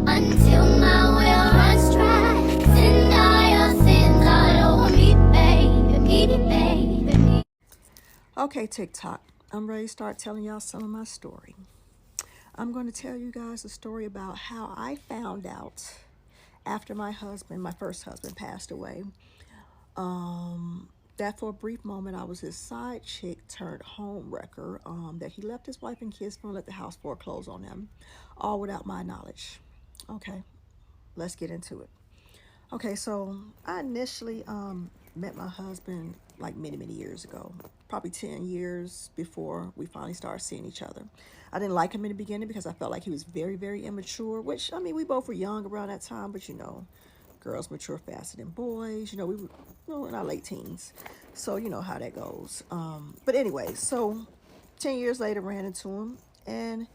But until my will runs dry, sin die over me, baby. Okay, TikTok, I'm ready to start telling y'all some of my story. I'm going to tell you guys a story about how I found out after my first husband passed away, that for a brief moment I was his side chick turned home wrecker, that he left his wife and kids for and let the house foreclose on them, all without my knowledge. Okay, let's get into it. Okay, so I initially met my husband like many years ago, probably 10 years before we finally started seeing each other. I didn't like him in the beginning because I felt like he was very immature, which, I mean, we both were young around that time, but girls mature faster than boys. We were in our late teens. So you know how that goes. But anyway, so 10 years later, ran into him, and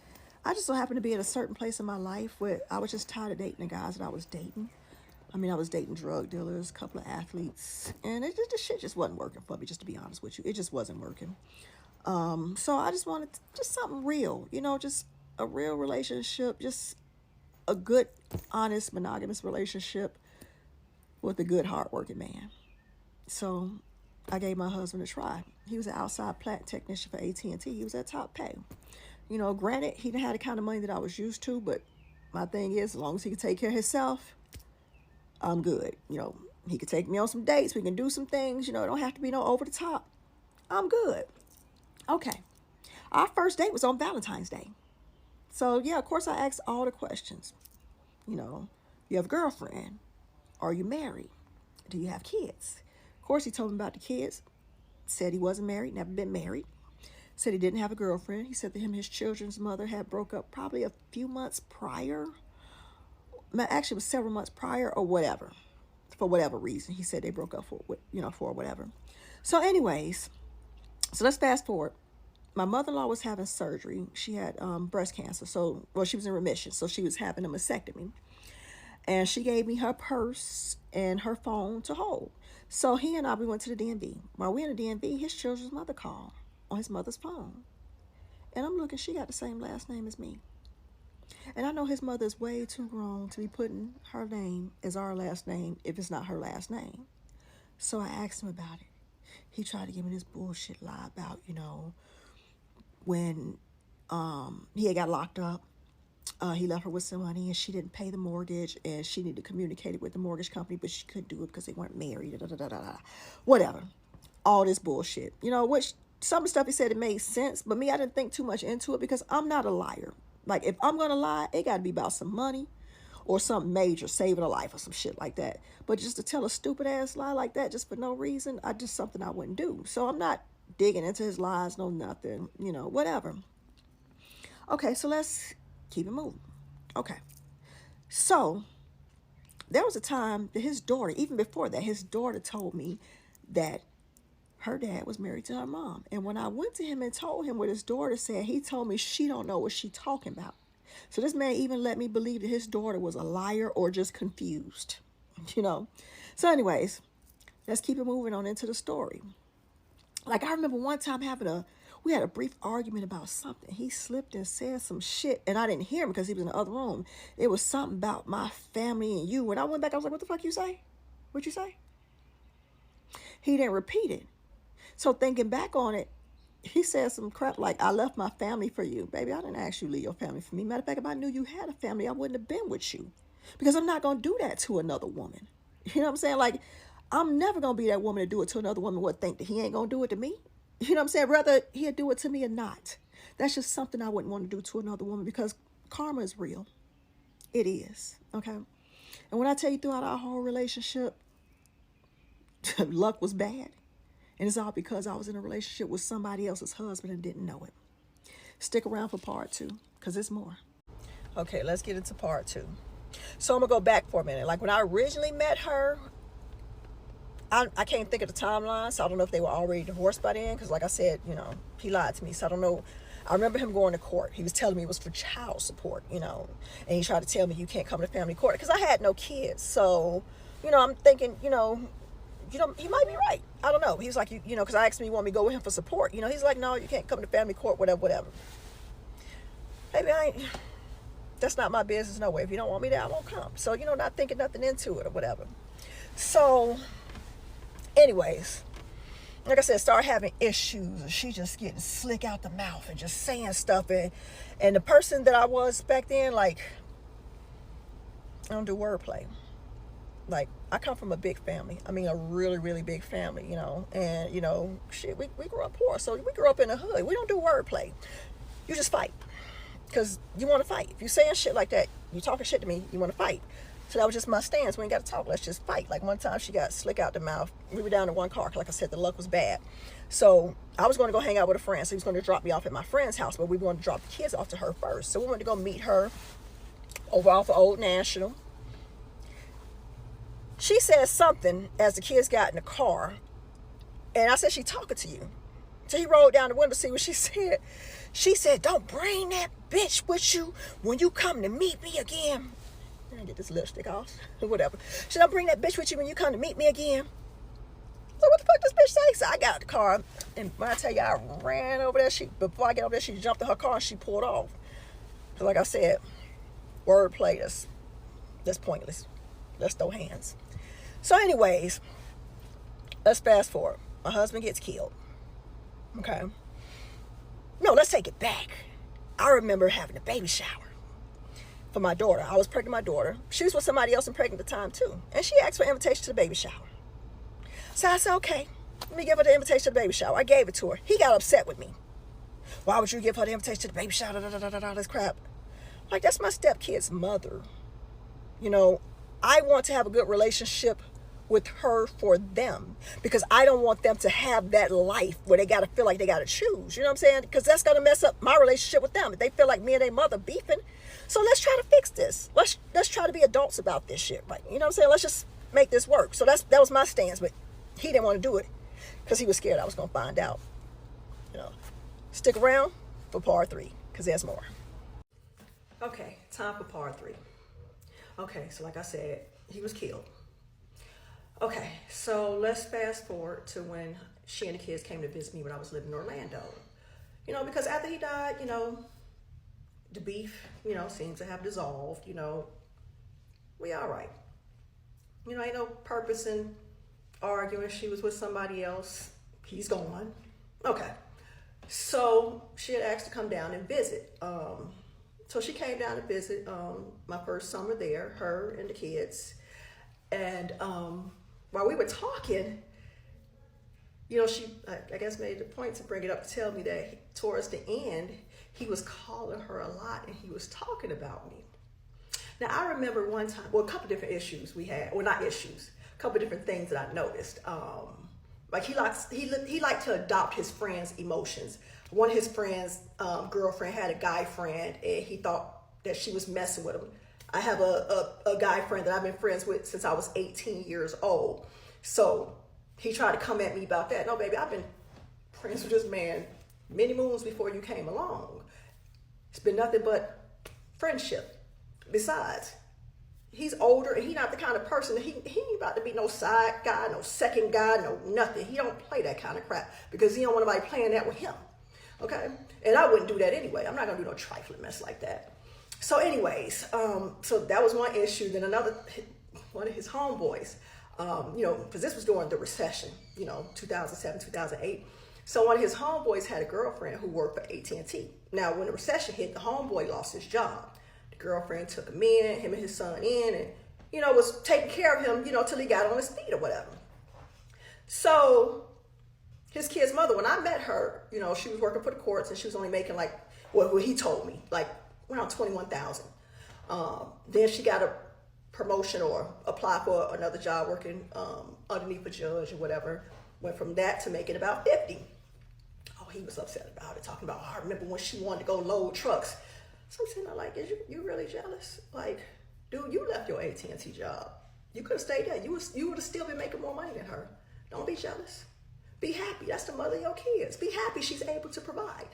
I just so happened to be at a certain place in my life where I was just tired of dating the guys that I was dating. I mean, I was dating drug dealers, a couple of athletes, and the shit just wasn't working for me, just to be honest with you. It just wasn't working. So I just wanted just something real, just a real relationship, just a good, honest, monogamous relationship with a good, hardworking man. So I gave my husband a try. He was an outside plant technician for AT&T. He was at top pay. Granted, he didn't have the kind of money that I was used to, but my thing is, as long as he could take care of himself, I'm good. He could take me on some dates. We can do some things. It don't have to be no over the top. I'm good. Okay. Our first date was on Valentine's Day. So, yeah, of course, I asked all the questions. You have a girlfriend? Are you married? Do you have kids? Of course, he told me about the kids. Said he wasn't married, never been married. Said he didn't have a girlfriend. He said that him and his children's mother had broke up probably a few months prior. Actually, it was several months prior or whatever. For whatever reason. He said they broke up for whatever. So anyways, so let's fast forward. My mother-in-law was having surgery. She had breast cancer. She was in remission. So she was having a mastectomy. And she gave me her purse and her phone to hold. So he and we went to the DMV. While we in the DMV, his children's mother called on his mother's phone. And I'm looking, she got the same last name as me. And I know his mother is way too grown to be putting her name as our last name if it's not her last name. So I asked him about it. He tried to give me this bullshit lie about, when he had got locked up. He left her with some money and she didn't pay the mortgage and she needed to communicate it with the mortgage company, but she couldn't do it because they weren't married. Whatever. All this bullshit. Which some of the stuff he said, it made sense, but me, I didn't think too much into it because I'm not a liar. Like, if I'm going to lie, it got to be about some money or something major, saving a life or some shit like that. But just to tell a stupid ass lie like that just for no reason, something I wouldn't do. So I'm not digging into his lies, no nothing, whatever. Okay, so let's keep it moving. Okay. So there was a time that his daughter, even before that, his daughter told me that her dad was married to her mom. And when I went to him and told him what his daughter said, he told me she don't know what she talking about. So this man even let me believe that his daughter was a liar or just confused, So anyways, let's keep it moving on into the story. Like, I remember one time we had a brief argument about something. He slipped and said some shit, and I didn't hear him because he was in the other room. It was something about my family and you. When I went back, I was like, what the fuck you say? What'd you say? He didn't repeat it. So thinking back on it, he said some crap like, I left my family for you. Baby, I didn't ask you to leave your family for me. Matter of fact, if I knew you had a family, I wouldn't have been with you. Because I'm not going to do that to another woman. You know what I'm saying? Like, I'm never going to be that woman to do it to another woman. Think that he ain't going to do it to me? You know what I'm saying? Rather, he'll do it to me or not. That's just something I wouldn't want to do to another woman because karma is real. It is. Okay? And when I tell you throughout our whole relationship, luck was bad. And it's all because I was in a relationship with somebody else's husband and didn't know it. Stick around for part 2, because it's more. Okay, let's get into part 2. So I'm going to go back for a minute. Like, when I originally met her, I can't think of the timeline, so I don't know if they were already divorced by then, because like I said, he lied to me, so I don't know. I remember him going to court. He was telling me it was for child support, and he tried to tell me you can't come to family court, because I had no kids. So, I'm thinking, he might be right. I don't know. He was like, because I asked him, you want me to go with him for support? He's like, no, you can't come to family court, whatever. Baby, That's not my business, no way. If you don't want me there, I won't come. So, you know, not thinking nothing into it or whatever. So, anyways, like I said, start having issues. She just getting slick out the mouth and just saying stuff. And the person that I was back then, like, I don't do wordplay. Like, I come from a big family. I mean, a really, really big family, you know. And, you know, shit, we grew up poor. So we grew up in the hood. We don't do wordplay. You just fight. Because you want to fight. If you're saying shit like that, you talking shit to me, you want to fight. So that was just my stance. We ain't got to talk. Let's just fight. Like one time she got slick out the mouth. We were down in one car. Like I said, the luck was bad. So I was going to go hang out with a friend. So he was going to drop me off at my friend's house. But we wanted to drop the kids off to her first. So we wanted to go meet her over off of Old National. She said something as the kids got in the car. And I said, she talking to you. So he rolled down the window to see what she said. She said, don't bring that bitch with you when you come to meet me again. I get this lipstick off or whatever. She don't bring that bitch with you when you come to meet me again. So what the fuck this bitch say? So I got out the car, and when I tell you I ran over there, before I get over there, she jumped in her car and she pulled off. So like I said, wordplay, that's pointless. Let's throw hands. So anyways, let's fast forward. My husband gets killed. Okay. No, let's take it back. I remember having a baby shower for my daughter. I was pregnant with my daughter. She was with somebody else and pregnant at the time too. And she asked for an invitation to the baby shower. So I said, okay, let me give her the invitation to the baby shower. I gave it to her. He got upset with me. Why would you give her the invitation to the baby shower? This crap. Like, that's my stepkid's mother. You know, I want to have a good relationship with her for them, because I don't want them to have that life where they got to feel like they got to choose. You know what I'm saying? Because that's going to mess up my relationship with them if they feel like me and their mother beefing. So let's try to fix this. Let's try to be adults about this shit, right? You know what I'm saying? Let's just make this work. So that was my stance, but he didn't want to do it because he was scared I was going to find out. You know, stick around for part 3 because there's more. Okay, time for part 3. Okay, so like I said, he was killed. Okay, so let's fast forward to when she and the kids came to visit me when I was living in Orlando. You know, because after he died, you know, the beef, you know, seems to have dissolved. You know, we all right. You know, ain't no purpose in arguing. She was with somebody else. He's gone. Okay, so she had asked to come down and visit. So she came down to visit my first summer there, her and the kids. And while we were talking, you know, she, I guess, made the point to bring it up to tell me that towards the end, he was calling her a lot and he was talking about me. Now, I remember one time, well, a couple different issues we had, well, not issues, a couple different things that I noticed. Like he liked to adopt his friends' emotions. One of his friends' girlfriend had a guy friend, and he thought that she was messing with him. I have a guy friend that I've been friends with since I was 18 years old. So he tried to come at me about that. No, baby, I've been friends with this man many moons before you came along. It's been nothing but friendship. Besides, he's older and he's not the kind of person that he ain't about to be no side guy, no second guy, no nothing. He don't play that kind of crap because he don't want nobody playing that with him. Okay? And I wouldn't do that anyway. I'm not gonna do no trifling mess like that. So anyways, so that was one issue. Then one of his homeboys, you know, because this was during the recession, you know, 2007, 2008. So one of his homeboys had a girlfriend who worked for AT&T. Now, when the recession hit, the homeboy lost his job. The girlfriend took him and his son in, and, you know, was taking care of him, you know, till he got on his feet or whatever. So his kid's mother, when I met her, you know, she was working for the courts and she was only making like, well, what he told me, like around $21,000. Then she got a promotion or applied for another job working underneath a judge or whatever. Went from that to making about 50. Oh, he was upset about it, talking about, oh, I remember when she wanted to go load trucks. So I'm saying, like, is you really jealous? Like, dude, you left your AT&T job. You could have stayed there. You would have still been making more money than her. Don't be jealous. Be happy. That's the mother of your kids. Be happy she's able to provide.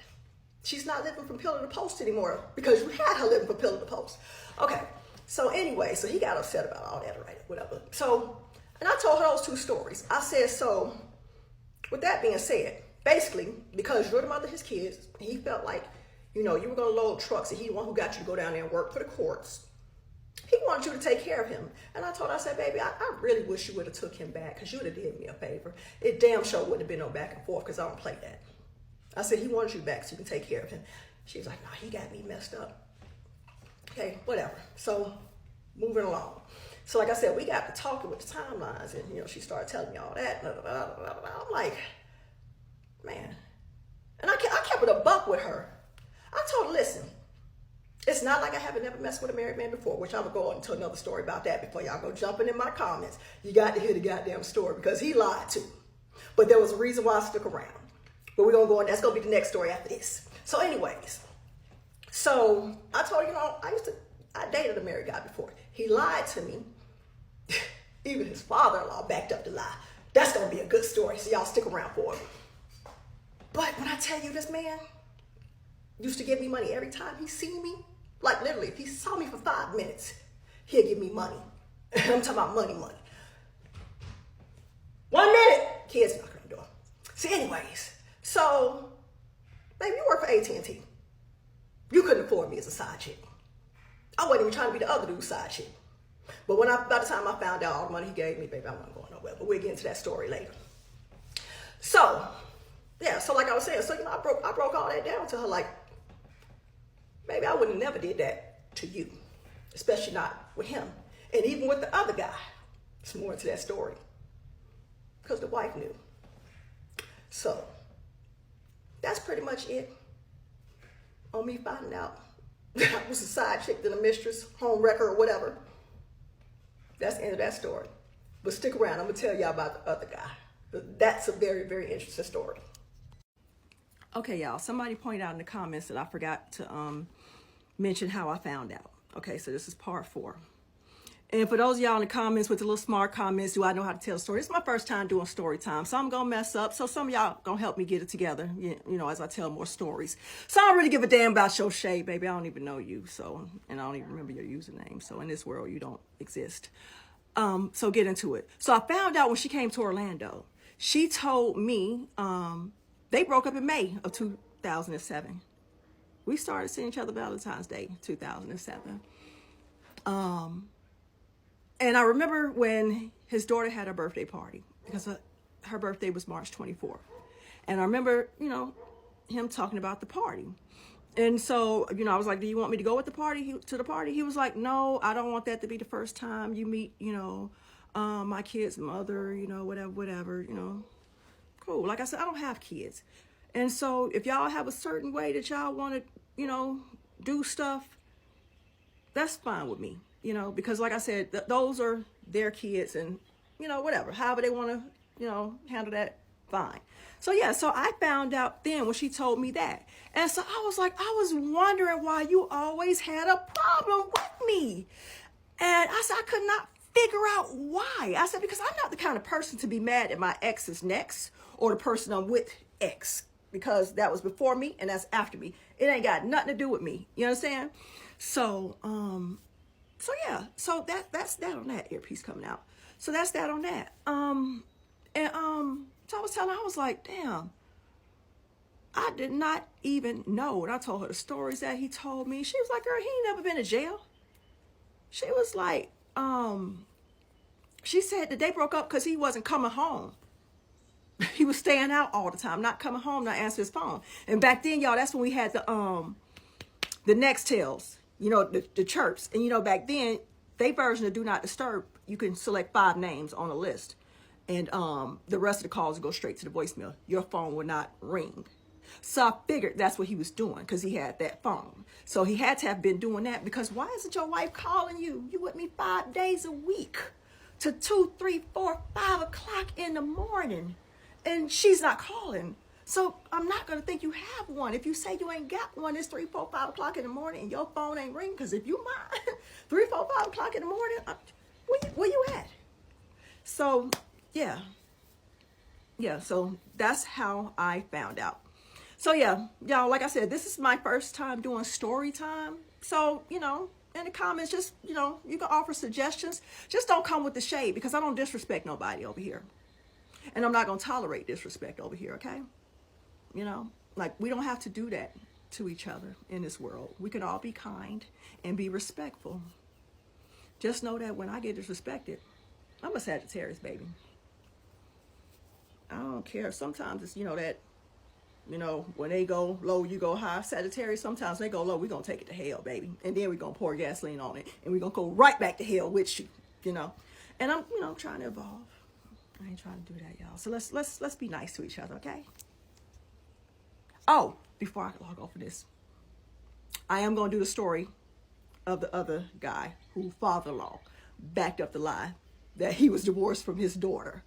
She's not living from pillar to post anymore because you had her living from pillar to post. Okay, so anyway, so he got upset about all that, right? Whatever. So, and I told her those 2 stories. I said, so with that being said, basically, because you're the mother of his kids, he felt like You know, you were going to load trucks, and he the one who got you to go down there and work for the courts. He wanted you to take care of him. And I told her, I said, baby, I really wish you would have took him back, because you would have did me a favor. It damn sure wouldn't have been no back and forth, because I don't play that. I said, he wanted you back so you can take care of him. She was like, no, he got me messed up. Okay, whatever. So moving along. So like I said, we got to talking with the timelines, and you know, she started telling me all that. Blah, blah, blah, blah, blah. I'm like, man. And I kept it a buck with her. I told her, listen, it's not like I haven't never messed with a married man before, which I will go into another story about that before y'all go jumping in my comments. You got to hear the goddamn story, because he lied too. But there was a reason why I stuck around. But we're going to go on. That's going to be the next story after this. So anyways, so I told her, you know, I dated a married guy before. He lied to me. Even his father-in-law backed up the lie. That's going to be a good story, so y'all stick around for it. But when I tell you, this man used to give me money every time he seen me. Like literally, if he saw me for 5 minutes, he'll give me money. I'm talking about money. 1 minute, kids knocking on the door. See, anyways, so, baby, you work for AT&T. You couldn't afford me as a side chick. I wasn't even trying to be the other dude's side chick. But by the time I found out all the money he gave me, baby, I wasn't going nowhere. But we'll get into that story later. So, yeah, so like I was saying, so, you know, I broke all that down to her, like, baby, I would have never did that to you, especially not with him. And even with the other guy, it's more into that story, because the wife knew. So, that's pretty much it on me finding out I was a side chick than a mistress, home wrecker, or whatever. That's the end of that story. But stick around, I'm going to tell y'all about the other guy. That's a very, very interesting story. Okay, y'all, somebody pointed out in the comments that I forgot to mention how I found out. Okay, so this is part 4. And for those of y'all in the comments with the little smart comments, do I know how to tell a story? It's my first time doing story time, so I'm going to mess up. So some of y'all going to help me get it together, you know, as I tell more stories. So I don't really give a damn about your shade, baby. I don't even know you, so, and I don't even remember your username. So in this world, you don't exist. So get into it. So I found out when she came to Orlando, she told me they broke up in May of 2007. We started seeing each other Valentine's Day, 2007. And I remember when his daughter had her birthday party, because her birthday was March 24th. And I remember, you know, him talking about the party. And so, you know, I was like, do you want me to go with the party? He was like, no, I don't want that to be the first time you meet, you know, my kid's mother, you know, whatever, you know. Cool. Like I said, I don't have kids. And so if y'all have a certain way that y'all want to, you know, do stuff, that's fine with me. You know, because like I said, those are their kids, and, you know, whatever, however they want to, you know, handle that, fine. So yeah, so I found out then when she told me that. And so I was like, I was wondering why you always had a problem with me. And I said, I could not figure out why. I said, because I'm not the kind of person to be mad at my ex's next, or the person I'm with ex, because that was before me and that's after me. It ain't got nothing to do with me. You understand? So, so yeah, so that's that on that. Earpiece coming out. So that's that on that. So I was telling her, I was like, damn, I did not even know. And I told her the stories that he told me. She was like, girl, he ain't never been to jail. She was like, she said that they broke up because he wasn't coming home. He was staying out all the time, not coming home, not answering his phone. And back then, y'all, that's when we had the Nextels. You know, the chirps. And, you know, back then, they version of Do Not Disturb, you can select 5 names on a list. And the rest of the calls would go straight to the voicemail. Your phone would not ring. So I figured that's what he was doing, because he had that phone. So he had to have been doing that, because why isn't your wife calling you? You with me 5 days a week to 2, 3, 4, 5 o'clock in the morning. And she's not calling. So I'm not going to think you have one. If you say you ain't got one, it's 3, 4, 5 o'clock in the morning and your phone ain't ringing. Because if you mind, 3, 4, 5 o'clock in the morning, where you at? So, yeah. Yeah, so that's how I found out. So, yeah, y'all, like I said, this is my first time doing story time. So, you know, in the comments, just, you know, you can offer suggestions. Just don't come with the shade, because I don't disrespect nobody over here. And I'm not going to tolerate disrespect over here, okay? You know, like, we don't have to do that. to each other in this world. We can all be kind and be respectful. Just know that when I get disrespected, I'm a Sagittarius, baby. I don't care. Sometimes it's, that, when they go low, you go high. Sagittarius, sometimes they go low, we're going to take it to hell, baby. And then we're going to pour gasoline on it. And we're going to go right back to hell with you, And I'm, trying to evolve. I ain't trying to do that, y'all. So let's be nice to each other, okay? Oh, before I log off of this, I am going to do the story of the other guy who father-in-law backed up the lie that he was divorced from his daughter.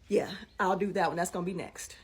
Yeah, I'll do that one. That's going to be next.